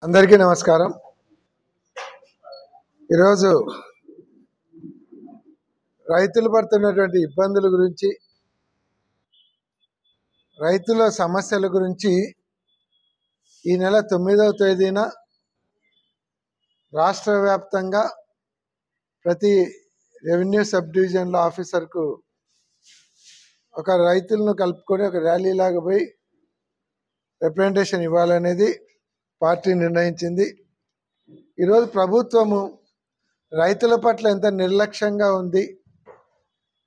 అందరికీ నమస్కారం। ఈరోజు రైతులు పడుతున్నటువంటి ఇబ్బందుల గురించి, రైతుల సమస్యల గురించి ఈ నెల 9వ తేదీన రాష్ట్ర వ్యాప్తంగా ప్రతి రెవెన్యూ సబ్ డివిజన్ల ఆఫీసర్కు ఒక రైతులను కలుపుకొని ఒక ర్యాలీ లాగా పోయి రిప్రజెంటేషన్ ఇవ్వాలనేది పార్టీ నిర్ణయించింది। ఈరోజు ప్రభుత్వము రైతుల పట్ల ఎంత నిర్లక్ష్యంగా ఉంది,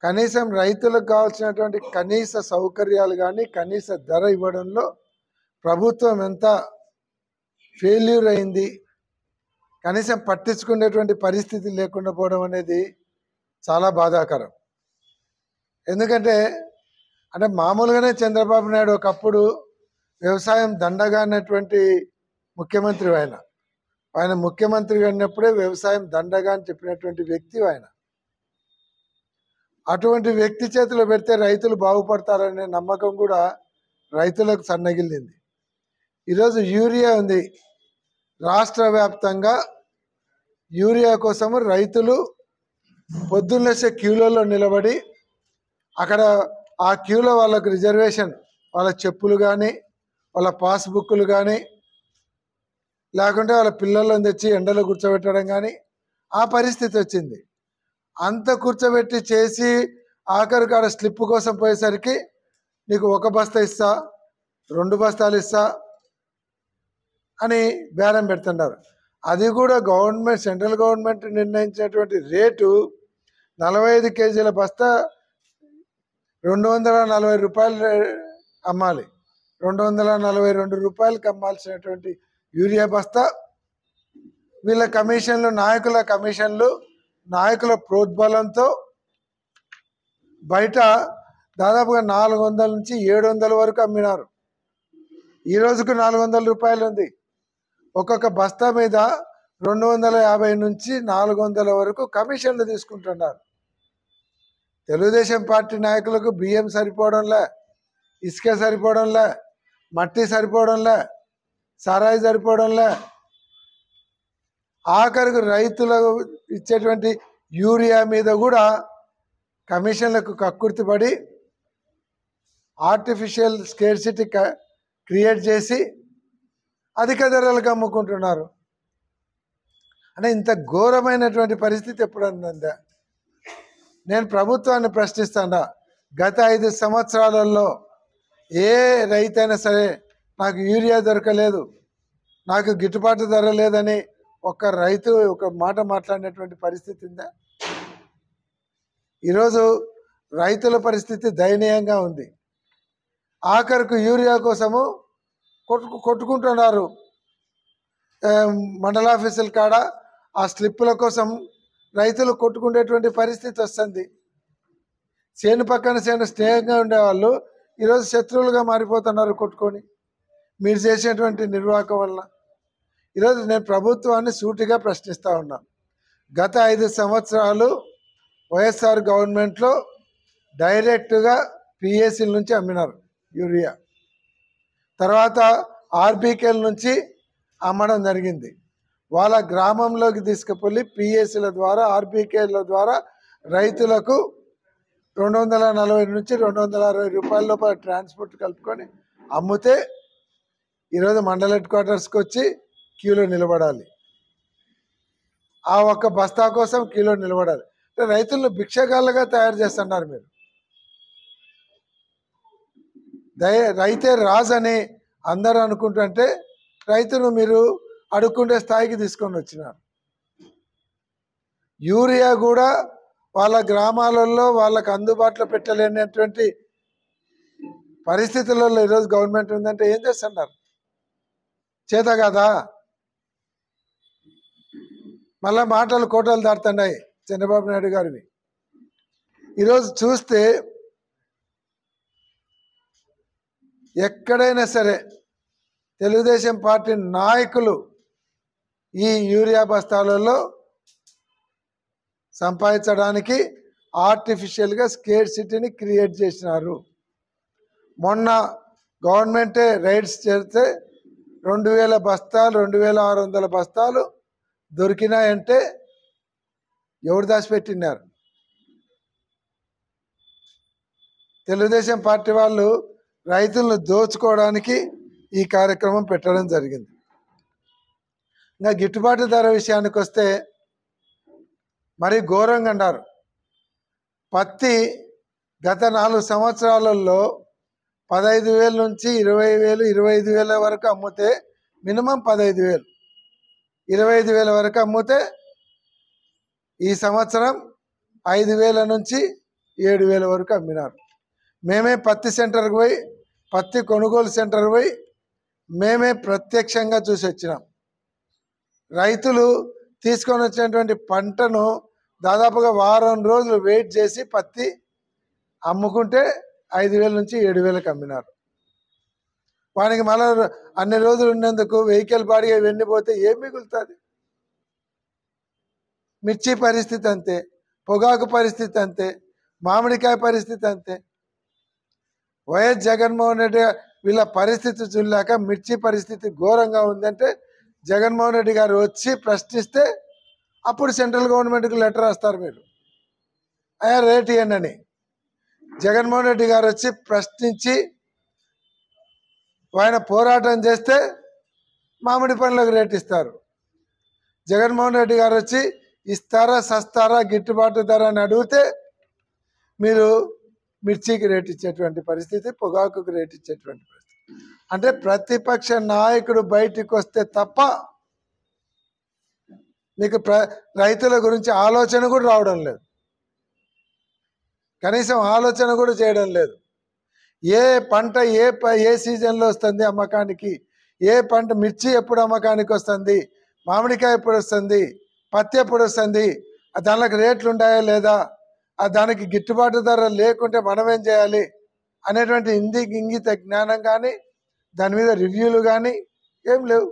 కనీసం రైతులకు కావాల్సినటువంటి కనీస సౌకర్యాలు కానీ కనీస ధర ఇవ్వడంలో ప్రభుత్వం ఎంత ఫెయిల్యూర్ అయింది, కనీసం పట్టించుకునేటువంటి పరిస్థితి లేకుండా పోవడం అనేది చాలా బాధాకరం। ఎందుకంటే మామూలుగానే చంద్రబాబు నాయుడు ఒకప్పుడు వ్యవసాయం దండగా అన్నటువంటి ముఖ్యమంత్రి ఆయన ముఖ్యమంత్రిగా ఉన్నప్పుడే వ్యవసాయం దండగా అని చెప్పినటువంటి వ్యక్తి ఆయన। అటువంటి వ్యక్తి చేతిలో పెడితే రైతులు బాగుపడతారనే నమ్మకం కూడా రైతులకు సన్నగిల్లింది। ఈరోజు యూరియా ఉంది, రాష్ట్ర వ్యాప్తంగా యూరియా కోసము రైతులు పొద్దున్నేసే క్యూలలో నిలబడి అక్కడ ఆ క్యూలో వాళ్ళకు రిజర్వేషన్, వాళ్ళ చెప్పులు కానీ వాళ్ళ పాస్బుక్లు కానీ లేకుంటే వాళ్ళ పిల్లలను తెచ్చి ఎండలో కూర్చోబెట్టడం కానీ ఆ పరిస్థితి వచ్చింది। అంత కూర్చోబెట్టి చేసి ఆఖరికి ఆడ స్లిప్ కోసం పోయేసరికి నీకు ఒక బస్తా ఇస్తా, 2 బస్తాలు ఇస్తా అని బేరం పెడుతున్నారు। అది కూడా గవర్నమెంట్, సెంట్రల్ గవర్నమెంట్ నిర్ణయించినటువంటి రేటు 45 కేజీల బస్తా 240 రూపాయలు అమ్మాలి। 242 రూపాయలకి అమ్మాల్సినటువంటి యూరియా బస్తా వీళ్ళ కమిషన్లు, నాయకుల కమిషన్లు, నాయకుల ప్రోద్బలంతో బయట దాదాపుగా 400 నుంచి 700 వరకు అమ్మినారు। ఈ రోజుకు 400 రూపాయలు ఉంది। ఒక్కొక్క బస్తా మీద 250 నుంచి 400 వరకు కమిషన్లు తీసుకుంటున్నారు। తెలుగుదేశం పార్టీ నాయకులకు బియ్యం సరిపోవడంలే, ఇసుక సరిపోవడంలే, మట్టి సరిపోవడంలే, సారాయి సరిపోవడంలే, ఆఖరికి రైతులకు ఇచ్చేటువంటి యూరియా మీద కూడా కమిషన్లకు కక్కుర్తిపడి ఆర్టిఫిషియల్ స్కేర్సిటీ క్రియేట్ చేసి అధిక ధరలకు అమ్ముకుంటున్నారు। ఇంత ఘోరమైనటువంటి పరిస్థితి ఎప్పుడన్నా నేను ప్రభుత్వాన్ని ప్రశ్నిస్తాను, గత 5 సంవత్సరాలలో ఏ రైతైనా సరే నాకు యూరియా దొరకలేదు, నాకు గిట్టుబాటు ధర లేదని ఒక్క రైతు ఒక మాట మాట్లాడినటువంటి పరిస్థితి ఉందా? ఈరోజు రైతుల పరిస్థితి దయనీయంగా ఉంది। ఆఖరికి యూరియా కోసము కొట్టుకుంటున్నారు మండలాఫీసుల కాడ, ఆ స్లిప్పుల కోసం రైతులు కొట్టుకునేటువంటి పరిస్థితి వస్తుంది। చేను పక్కన చేను స్నేహంగా ఉండేవాళ్ళు ఈరోజు శత్రువులుగా మారిపోతున్నారు కొట్టుకొని, మీరు చేసేటువంటి నిర్వాహకం వల్ల। ఈరోజు నేను ప్రభుత్వాన్ని సూటిగా ప్రశ్నిస్తూ ఉన్నాను, గత 5 సంవత్సరాలు వైఎస్ఆర్ గవర్నమెంట్లో డైరెక్ట్గా పిఎస్సీల నుంచి అమ్మినారు యూరియా, తర్వాత ఆర్బీకేల నుంచి అమ్మడం జరిగింది। వాళ్ళ గ్రామంలోకి తీసుకుపోయి పిఎస్సీల ద్వారా, ఆర్బీకేల ద్వారా రైతులకు 240 నుంచి 260 రూపాయల లోపల ట్రాన్స్పోర్ట్ కలుపుకొని అమ్మితే ఈరోజు మండల హెడ్ క్వార్టర్స్కి వచ్చి క్యూలో నిలబడాలి, ఆ ఒక్క బస్తా కోసం క్యూలో నిలబడాలి। రైతులను భిక్షగాళ్ళగా తయారు చేస్తున్నారు మీరు। రైతే రాజు అని అందరూ అనుకుంటుంటే రైతును మీరు అడుక్కుంటే స్థాయికి తీసుకొని వచ్చినారు। యూరియా కూడా వాళ్ళ గ్రామాలలో వాళ్ళకు అందుబాటులో పెట్టలేనటువంటి పరిస్థితులలో ఈరోజు గవర్నమెంట్ ఉందంటే ఏం చేస్తున్నారు? చేత కదా, మళ్ళా మాటలు కోటలు దాటుతున్నాయి చంద్రబాబు నాయుడు గారివి। ఈరోజు చూస్తే ఎక్కడైనా సరే తెలుగుదేశం పార్టీ నాయకులు ఈ యూరియా బస్తాలలో సంపాదించడానికి ఆర్టిఫిషియల్గా స్కేర్సిటీని క్రియేట్ చేసినారు। మొన్న గవర్నమెంటే రైడ్స్ చేస్తే 2000 బస్తాలు 2600 బస్తాలు దొరికినాయంటే ఎవరు దాచిపెట్టినారు? తెలుగుదేశం పార్టీ వాళ్ళు రైతులను దోచుకోవడానికి ఈ కార్యక్రమం పెట్టడం జరిగింది. ఇంకా గిట్టుబాటు ధర విషయానికి వస్తే మరీ ఘోరంగా అన్నారు. పత్తి గత 4 సంవత్సరాలలో 15,000 నుంచి 20,000 25,000 వరకు అమ్మితే, మినిమం 15,000 25,000 వరకు అమ్మితే, ఈ సంవత్సరం 5,000 నుంచి 7,000 వరకు అమ్మినారు. మేమే పత్తి సెంటర్కి పోయి, పత్తి కొనుగోలు సెంటర్కి పోయి మేమే ప్రత్యక్షంగా చూసి వచ్చినాం. రైతులు తీసుకొని వచ్చినటువంటి పంటను దాదాపుగా వారం రోజులు వెయిట్ చేసి పత్తి అమ్ముకుంటే 5,000 నుంచి 7,000కి అమ్మినారు. వానికి మళ్ళీ అన్ని రోజులు ఉన్నందుకు వెహికల్ బాడీ వెళ్ళిపోతే ఏం మిగులుతుంది? మిర్చి పరిస్థితి అంతే, పొగాకు పరిస్థితి అంతే, మామిడికాయ పరిస్థితి అంతే. వైఎస్ జగన్మోహన్ రెడ్డి వీళ్ళ పరిస్థితి చూడలేక మిర్చి పరిస్థితి ఘోరంగా ఉందంటే జగన్మోహన్ రెడ్డి గారు వచ్చి ప్రశ్నిస్తే అప్పుడు సెంట్రల్ గవర్నమెంట్కి లెటర్ రాస్తారు. మీరు అయ్యా రేట్ ఇవ్వండి. జగన్మోహన్ రెడ్డి గారు వచ్చి ప్రశ్నించి ఆయన పోరాటం చేస్తే మామిడి పండ్లకు రేట్ ఇస్తారు. జగన్మోహన్ రెడ్డి గారు వచ్చి ఇస్తారా సస్తారా గిట్టుబాటు ధర అని అడిగితే మీరు మిర్చికి రేట్ ఇచ్చేటువంటి పరిస్థితి, పొగాకుకి రేట్ ఇచ్చేటువంటి పరిస్థితి. అంటే ప్రతిపక్ష నాయకుడు బయటికి వస్తే తప్ప మీకు రైతుల గురించి ఆలోచన కూడా రావడం లేదు. కనీసం ఆలోచన కూడా చేయడం లేదు. ఏ పంట ఏ సీజన్లో వస్తుంది అమ్మకానికి, ఏ పంట మిర్చి ఎప్పుడు అమ్మకానికి వస్తుంది, మామిడికాయ ఎప్పుడు వస్తుంది, పత్తి ఎప్పుడు వస్తుంది, దానికి రేట్లు ఉన్నాయా లేదా, దానికి గిట్టుబాటు ధర లేకుంటే మనం ఏం చేయాలి అనేటువంటి ఇంగిత జ్ఞానం కానీ, దాని మీద రివ్యూలు కానీ ఏం లేవు.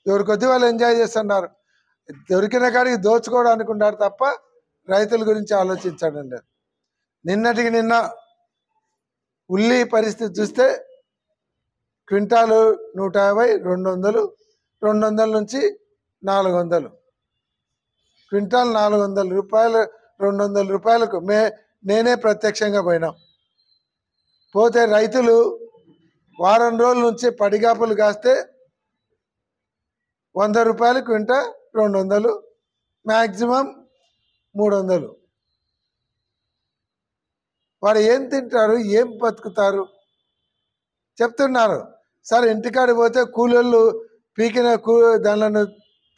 ఎవరి కొద్ది వాళ్ళు ఎంజాయ్ చేస్తున్నారు. దొరికిన కాడికి దోచుకోవడానికి ఉన్నారు తప్ప రైతుల గురించి ఆలోచించడం లేదు. నిన్నటికి నిన్న ఉల్లి పరిస్థితి చూస్తే క్వింటాలు 150, 200, 200 నుంచి 400, క్వింటాల్ 400 రూపాయలు, 200 రూపాయలకు నేనే ప్రత్యక్షంగా పోయినాం. పోతే రైతులు వారం రోజుల నుంచి పడిగాపులు కాస్తే 100 రూపాయలు క్వింటా, 200, మ్యాక్సిమం 300. వాడు ఏం తింటారు, ఏం బతుకుతారు చెప్తున్నారు. సార్ ఇంటికాడికి పోతే కూలీళ్ళు పీకిన దానిలను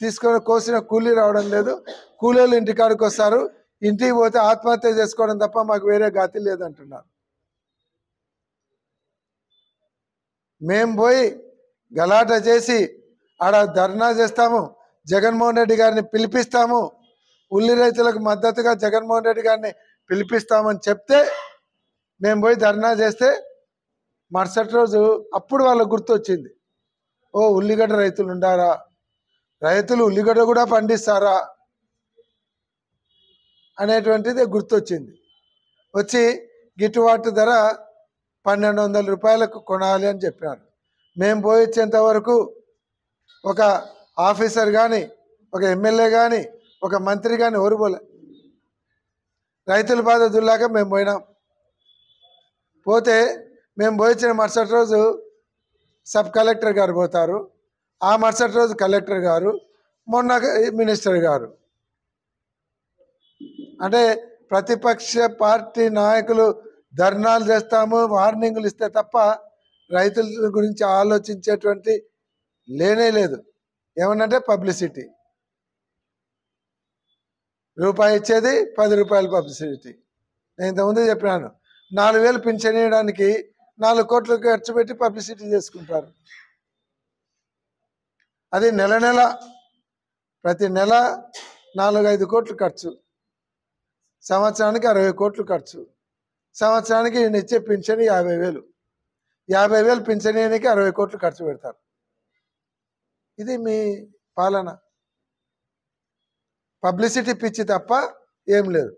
తీసుకొని కోసిన కూలీ రావడం లేదు, కూలీళ్ళు ఇంటికాడికి వస్తారు, ఇంటికి పోతే ఆత్మహత్య చేసుకోవడం తప్ప మాకు వేరే గతి లేదంటున్నారు. మేము పోయి గలాట చేసి ఆడ ధర్నా చేస్తాము, జగన్మోహన్ రెడ్డి గారిని పిలిపిస్తాము, ఉల్లి రైతులకు మద్దతుగా జగన్మోహన్ రెడ్డి గారిని పిలిపిస్తామని చెప్తే మేము పోయి ధర్నా చేస్తే మరుసటి రోజు అప్పుడు వాళ్ళకు గుర్తొచ్చింది, ఓ ఉల్లిగడ్డ రైతులు ఉండారా, రైతులు ఉల్లిగడ్డ కూడా పండిస్తారా అనేటువంటిది గుర్తొచ్చింది. వచ్చి గిట్టుబాటు ధర 1,200 రూపాయలకు కొనాలి అని చెప్పినారు. మేము పోయి వచ్చేంత వరకు ఒక ఆఫీసర్ కానీ, ఒక ఎమ్మెల్యే కానీ, ఒక మంత్రి కానీ ఎవరు పోలే. రైతుల బాధ దుల్లాక మేము పోయినాం. పోతే మేము పోయించిన మరుసటి రోజు సబ్ కలెక్టర్ గారు పోతారు, ఆ మరుసటి రోజు కలెక్టర్ గారు, మొన్న మినిస్టర్ గారు. అంటే ప్రతిపక్ష పార్టీ నాయకులు ధర్నాలు చేస్తాము, వార్నింగ్లు ఇస్తే తప్ప రైతుల గురించి ఆలోచించేటువంటి లేనే లేదు. ఏమన్నంటే పబ్లిసిటీ, రూపాయి ఇచ్చేది 10 రూపాయలు పబ్లిసిటీ. నేను ఇంతకుముందు చెప్పినాను, 4,000 పింఛన్ వేయడానికి 4 కోట్లు ఖర్చు పెట్టి పబ్లిసిటీ చేసుకుంటారు. అది నెల ప్రతి నెల 4-5 కోట్లు ఖర్చు, సంవత్సరానికి 60 కోట్లు ఖర్చు. సంవత్సరానికి ఈయన ఇచ్చే పింఛన్ 50,000, 50,000 పింఛన్ వేయడానికి 60 కోట్లు ఖర్చు పెడతారు. ఇది మీ పాలన. పబ్లిసిటీ పిచ్చి తప్ప ఏం లేదు.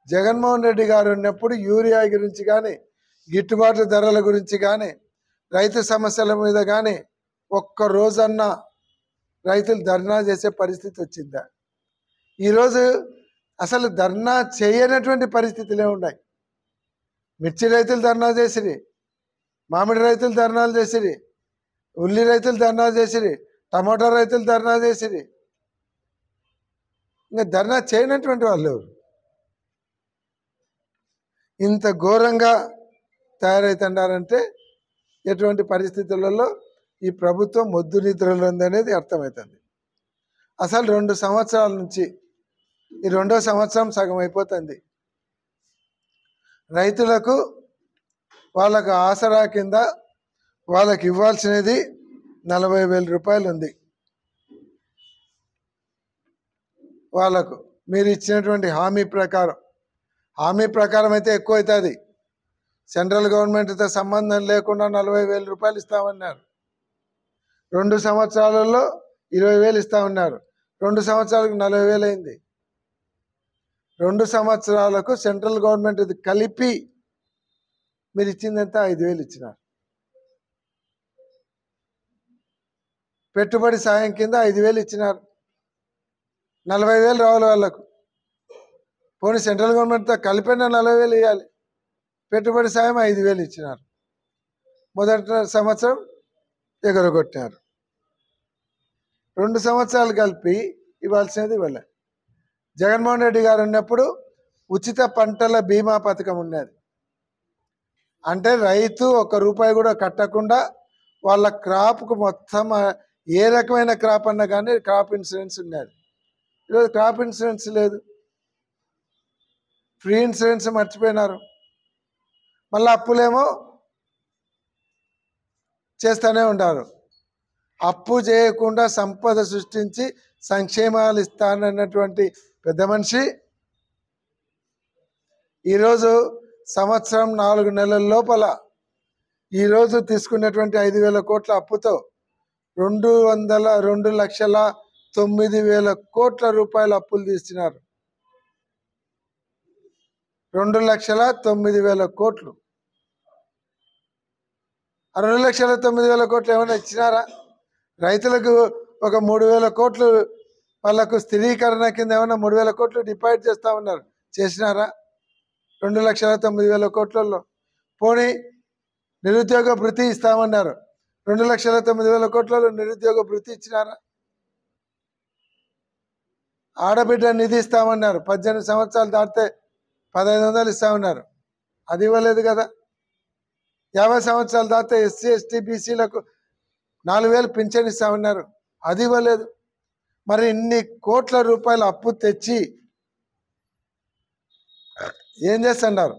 జగన్మోహన్ రెడ్డి గారు ఉన్నప్పుడు యూరియా గురించి కానీ, గిట్టుబాటు ధరల గురించి కానీ, రైతు సమస్యల మీద కానీ ఒక్క రోజన్నా రైతులు ధర్నా చేసే పరిస్థితి వచ్చిందా? ఈరోజు అసలు ధర్నా చేయనటువంటి పరిస్థితులే ఉన్నాయి. మిర్చి రైతులు ధర్నా చేసిరి, మామిడి రైతులు ధర్నాలు చేసిరి, ఉల్లి రైతులు ధర్నా చేసిరి, టమాటా రైతులు ధర్నా చేసిరి. ఇంకా ధర్నా చేయనటువంటి వాళ్ళు ఇంత ఘోరంగా తయారవుతున్నారంటే ఎటువంటి పరిస్థితులలో ఈ ప్రభుత్వం మొద్దు నిద్రలో ఉందనేది అర్థమవుతుంది. అసలు 2 సంవత్సరాల నుంచి ఈ 2వ సంవత్సరం సగం అయిపోతుంది. రైతులకు వాళ్ళకు ఆసరా కింద వాళ్ళకి ఇవ్వాల్సినది 40,000 రూపాయలు ఉంది. వాళ్ళకు మీరు ఇచ్చినటువంటి హామీ ప్రకారం అయితే ఎక్కువ అవుతుంది. సెంట్రల్ గవర్నమెంట్తో సంబంధం లేకుండా 40,000 రూపాయలు ఇస్తామన్నారు. 2 సంవత్సరాలలో 20,000 ఇస్తామన్నారు. 2 సంవత్సరాలకు 40,000 అయింది. 2 సంవత్సరాలకు సెంట్రల్ గవర్నమెంట్ కలిపి మీరు ఇచ్చిందంతా 5,000 ఇచ్చినారు. పెట్టుబడి సాయం కింద 5,000 ఇచ్చినారు. 40,000 రావాలి వాళ్ళకు. పోనీ సెంట్రల్ గవర్నమెంట్తో కలిపిన 40,000 ఇవ్వాలి. పెట్టుబడి సాయం 5,000 ఇచ్చినారు. మొదటి సంవత్సరం ఎగరగొట్టారు. 2 సంవత్సరాలు కలిపి ఇవ్వాల్సినది ఇవ్వలే. జగన్మోహన్ రెడ్డి గారు ఉన్నప్పుడు ఉచిత పంటల బీమా పథకం ఉన్నది. అంటే రైతు 1 రూపాయి కూడా కట్టకుండా వాళ్ళ క్రాప్కు మొత్తం ఏ రకమైన క్రాప్ అన్నా కానీ క్రాప్ ఇన్సూరెన్స్ ఉన్నది. ఈరోజు క్రాప్ ఇన్సూరెన్స్ లేదు. ఫ్రీ ఇన్సూరెన్స్ మర్చిపోయినారు. మళ్ళీ అప్పులేమో చేస్తూనే ఉంటారు. అప్పు చేయకుండా సంపద సృష్టించి సంక్షేమాలు ఇస్తానన్నటువంటి పెద్ద మనిషి ఈరోజు సంవత్సరం 4 నెలల లోపల ఈరోజు తీసుకున్నటువంటి 5,000 కోట్ల అప్పుతో 2,09,000 కోట్ల రూపాయల అప్పులు తీస్తున్నారు. 2,09,000 కోట్లు. 2,09,000 కోట్లు ఏమైనా ఇచ్చినారా? రైతులకు ఒక 3,000 కోట్లు వాళ్ళకు స్థిరీకరణ కింద ఏమైనా 3,000 కోట్లు డిపాజిట్ చేస్తా ఉన్నారు. చేసినారా? 2,09,000 కోట్లలో. పోనీ నిరుద్యోగ భృతి ఇస్తామన్నారు. 2,09,000 కోట్లలో నిరుద్యోగ భృతి ఇచ్చినారా? ఆడబిడ్డ నిధి ఇస్తామన్నారు. 18 సంవత్సరాలు దాటితే 1,500 ఇస్తామన్నారు. అది ఇవ్వలేదు కదా. 50 సంవత్సరాలు దాటితే ఎస్సీ ఎస్టీ బీసీలకు 4,000 పింఛన్ ఇస్తామన్నారు. అది ఇవ్వలేదు. మరి ఇన్ని కోట్ల రూపాయల అప్పు తెచ్చి ఏం చేస్తున్నారు?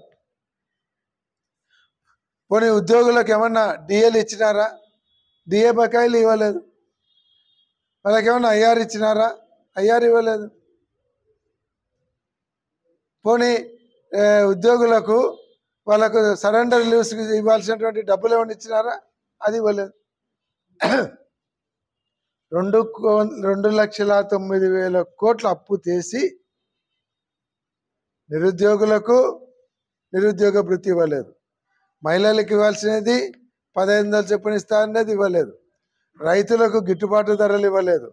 పోనీ ఉద్యోగులకు ఏమన్నా డిఏలు ఇచ్చినారా? డిఏ బకాయిలు ఇవ్వలేదు. వాళ్ళకేమన్నా ఐఆర్ ఇచ్చినారా? ఐఆర్ ఇవ్వలేదు. పోనీ ఉద్యోగులకు వాళ్ళకు సరెండర్ లీవ్స్ ఇవ్వాల్సినటువంటి డబ్బులు ఏమైనా ఇచ్చినారా? అది ఇవ్వలేదు. 2,09,000 కోట్ల అప్పు చేసి నిరుద్యోగులకు నిరుద్యోగ భృతి ఇవ్వలేదు. మహిళలకు ఇవ్వాల్సినది 1,500 చొప్పున ఇస్తా అనేది ఇవ్వలేదు. రైతులకు గిట్టుబాటు ధరలు ఇవ్వలేదు.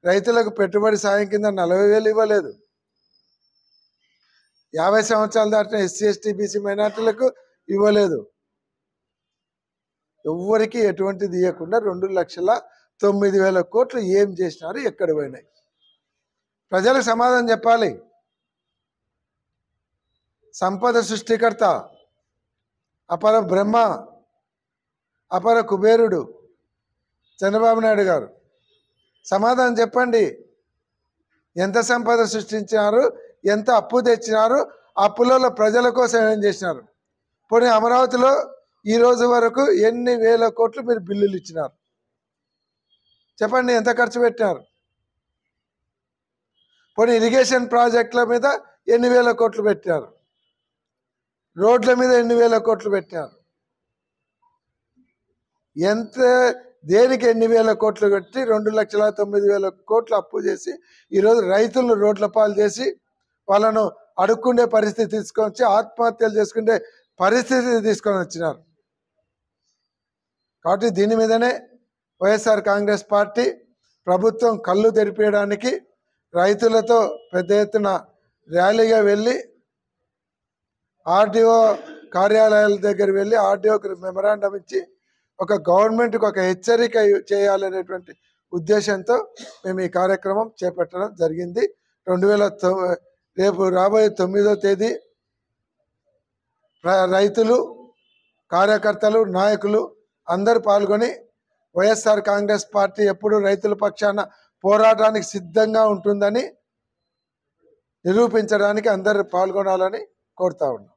రైతులకు పెట్టుబడి సాయం కింద 40,000 ఇవ్వలేదు. 50 సంవత్సరాలు దాటిన ఎస్సీ ఎస్టీ బీసీ మైనార్టీలకు ఇవ్వలేదు. ఎవ్వరికి ఎటువంటిది ఇవ్వకుండా 2,09,000 కోట్లు ఏం చేసినారు? ఎక్కడ పోయినాయి? ప్రజలకు సమాధానం చెప్పాలి. సంపద సృష్టికర్త, అపర బ్రహ్మ, అపర కుబేరుడు చంద్రబాబు నాయుడు గారు సమాధానం చెప్పండి. ఎంత సంపద సృష్టించినారు? ఎంత అప్పు తెచ్చినారు? అప్పులలో ప్రజల కోసం ఏం చేసినారు? పోనీ అమరావతిలో ఈ రోజు వరకు ఎన్ని వేల కోట్లు మీరు బిల్లులు ఇచ్చినారు? చెప్పండి, ఎంత ఖర్చు పెట్టినారు? పోనీ ఇరిగేషన్ ప్రాజెక్టుల మీద ఎన్ని వేల కోట్లు పెట్టినారు? రోడ్ల మీద ఎన్ని వేల కోట్లు పెట్టినారు? ఎంత దేనికి ఎన్ని వేల కోట్లు పెట్టి 2,09,000 కోట్లు అప్పు చేసి ఈరోజు రైతులను రోడ్ల పాలు చేసి వాళ్ళను అడుక్కుండే పరిస్థితి తీసుకొని వచ్చి ఆత్మహత్యలు చేసుకునే పరిస్థితి తీసుకొని వచ్చినారు. కాబట్టి దీని మీదనే వైఎస్ఆర్ కాంగ్రెస్ పార్టీ ప్రభుత్వం కళ్ళు తెరిపేయడానికి రైతులతో పెద్ద ఎత్తున ర్యాలీగా వెళ్ళి ఆర్డీఓ కార్యాలయాల దగ్గర వెళ్ళి ఆర్డీఓకి మెమరాండం ఇచ్చి ఒక గవర్నమెంట్కి ఒక హెచ్చరిక చేయాలనేటువంటి ఉద్దేశంతో మేము ఈ కార్యక్రమం చేపట్టడం జరిగింది. రేపు రాబోయే 9వ తేదీ రైతులు, కార్యకర్తలు, నాయకులు అందరూ పాల్గొని వైఎస్ఆర్ కాంగ్రెస్ పార్టీ ఎప్పుడు రైతుల పక్షాన పోరాటానికి సిద్ధంగా ఉంటుందని నిరూపించడానికి అందరూ పాల్గొనాలని కోరుతా ఉన్నాం.